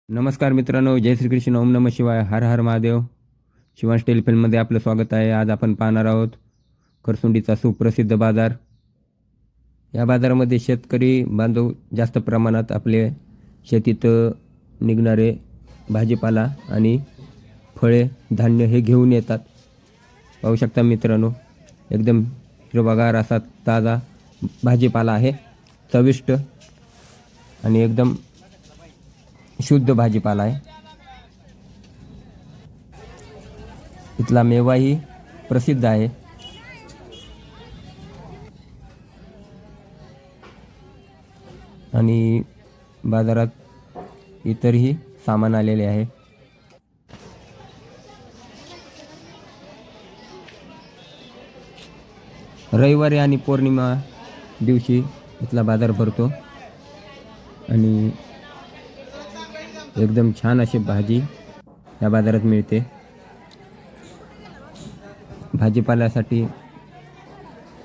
नमस्कार मित्रांनो, जय श्रीकृष्ण, ओम नमः शिवाय, हर हर महादेव. शिवांश टेलिफिल्ममध्ये आपलं स्वागत आहे. आज आपण पाहणार आहोत खरसुंडीचा सुप्रसिद्ध बाजार. या बाजारामध्ये शेतकरी बांधव जास्त प्रमाणात आपले शेतीत निघणारे भाजीपाला आणि फळे धान्य हे घेऊन येतात. पाहू शकता मित्रांनो, एकदम हिरवागार असा ताजा भाजीपाला आहे. चविष्ट आणि एकदम शुद्ध भाजीपाला आहे. इथला मेवाही प्रसिद्ध आहे. आणि बाजारात इतरही सामान आलेले आहे. रविवारी आणि पौर्णिमा दिवशी इथला बाजार भरतो आणि एकदम छान अशी भाजी या बाजारात मिळते. भाजीपाल्यासाठी,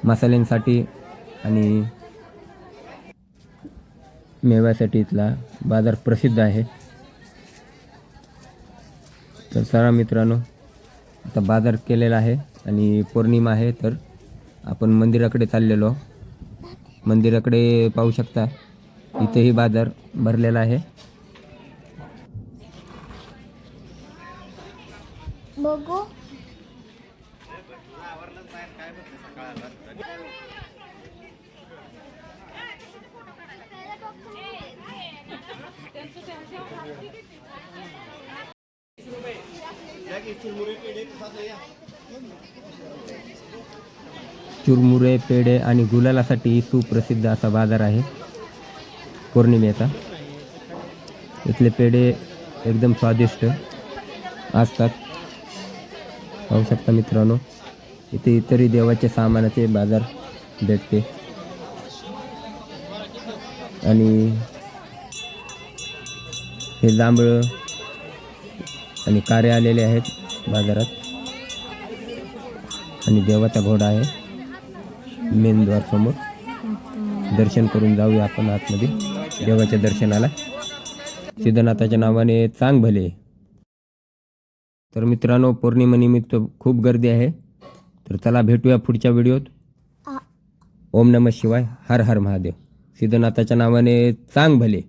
मसाल्यांसाठी आणि मेव्यासाठी इथला बाजार प्रसिद्ध आहे. तर चला मित्रांनो, आता बाजार केलेला आहे आणि पौर्णिमा आहे, तर आपण मंदिराकडे चाललेलो. मंदिराकडे पाहू शकता, इथेही बाजार भरलेला आहे. बघू चुरमुरे, पेढे आणि गुलालासाठी सुप्रसिद्ध असा बाजार आहे पौर्णिमेचा. इथले पेढे एकदम स्वादिष्ट असतात. पाहू शकता मित्रांनो, इथे इतरही देवाचे सामानाचे बाजार भेटते. आणि हे जांभळं आणि कारे आलेले आहेत बाजारात. आणि देवाचा घोडा आहे मेन द्वार समोर. दर्शन करून जाऊया आपण आतमध्ये देवाच्या दर्शनाला. सिद्धनाथाच्या नावाने चांग भले. तर मित्रांनो, पौर्णिमेनिमित्त खूप गर्दी आहे. तर चला भेटूया पुढच्या व्हिडिओत. ओम नमः शिवाय, हर हर महादेव. सिद्धनाथाच्या नावाने चांग भले.